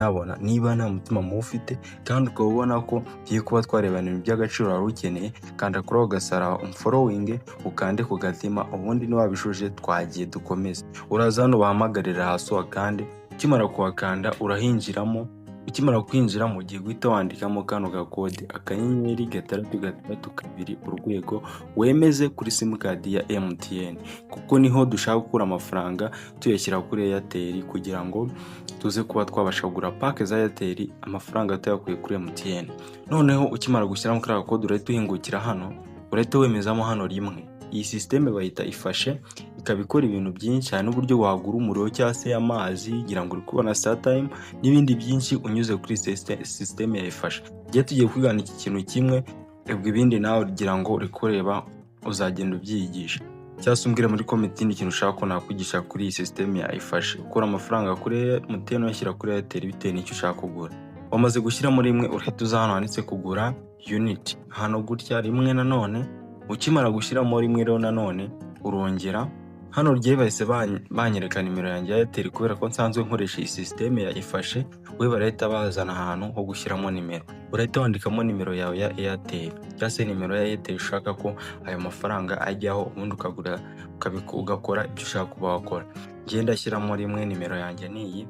nabona niba nta mutima mubi ufite kandi ukaba ubona ko tugiye kuba twarebana ibintu by'agaciro wari ukeneye, kanda kuri ako gasaraba umfolowinge ukande ku gatima, ubundi niba wabishuje twagiye dukomeze. Uraza hano bahamagarira hasi uhakande, ukimara kuhakanda urahinjiramo, ukimara kwinjiramo ugiye guhita wandikamo kano gakode *662 urwego wemeze kuri simukadi ya MTN, kuko niho dushaka gukura amafaranga tuyashyira kuri Airtel kugira ngo tuze kuba twabasha kugura pake za Airtel amafaranga tuyakuye kuri MTN. Noneho ukimara gushyiramo kuri gakode urahita uhingukira hano, urahita wemezamo hano rimwe. Iyi systeme bayita ifashe, ikaba ikora ibintu byinshi cyane n'uburyo wagura umuriro cyangwa se amazi, ngira ngo uri kubona StarTime n'ibindi byinshi unyuze kuri systeme ya ifashe. Igihe tugiye kwigana iki kintu kimwe, ebwe ibindi nawe ugira ngo uri kureba uzagenda ubyiyigisha, cyangwa se umbwire muri comment ikindi kintu ushaka ko nakwigisha kuri iyi systeme ya ifashe. Ukura amafaranga kuri MTN uyashyira kuri Airtel bitewe n'icyo ushaka kugura. Wamaze gushyiramo rimwe urahita uza hano handitse kugura unit, hano gutya rimwe nanone. Ukimara gushyiramo rimwe rero nanone urongera hano rye bahise banyereka nimero yanjye ya Airtel kubera ko nsanzwe nkoresha iyi systeme ya ifashe. We barahita bazana ahantu ho gushyiramo nimero, urahita wandikamo nimero yawe ya Airtel cyangwa se nimero ya Airtel ushaka ko ayo mafaranga ajyaho, ubundi ukagura ugakora ibyo ushaka kuba wakora. Ngenda ashyiramo rimwe, nimero yanjye niyi.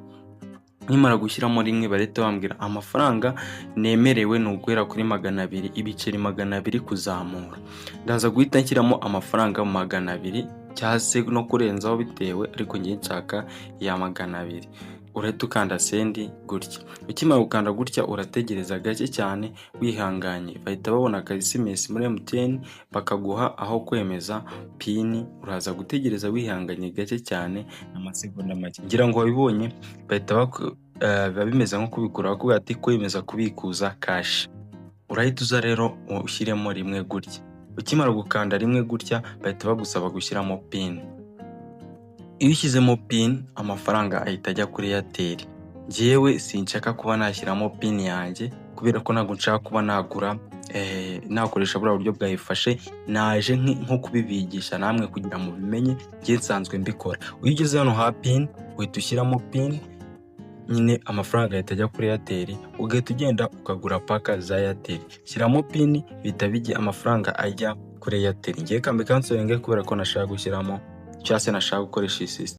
Nimara gushyiramo rimwe barahita bambwira amafaranga nemerewe ni uguhera kuri 200, ibiceri 200 kuzamura. Ndaza guhita nshyiramo amafaranga 200 cyangwa se no kurenzaho bitewe, ariko ngiye nshaka ya 200. Urahita ukanda sendi gutya. Ukimara gukanda gutya urategereza gake cyane wihanganye, bahita babona aka SMS muri MTN bakaguha aho kwemeza pin. Uraza gutegereza wihanganye gake cyane amasegonda make. Ngira ngo wabibonye bahita biba bimeze nko kubikura kuko ati kwemeza kubikuza cash. Urahita uza rero ushyiremo rimwe gutya. Ukimara gukanda rimwe gutya bahita bagusaba gushyiramo pin. Iyo ushyizemo pin amafaranga ahita ajya kuri Airtel. Njyewe sinshaka kuba nashyiramo pin yanjye kubera ko ntabwo nshaka kuba nakoresha buriya buryo bwa ifashe. Naje nko kubibigisha namwe kugira ngo bimenye, njye nsanzwe mbikora. Iyo ugeze hano ha pin uhita ushyiramo pin nyine, amafaranga ahita ajya kuri Airtel, ugahita ugenda ukagura paka za Airtel. Shyiramo pin bihita bijya amafaranga ajya kuri Airtel. Ngiye kambe kansoringe kubera ko nashaka gushyiramo cyangwa se nashaka gukoresha iyi system.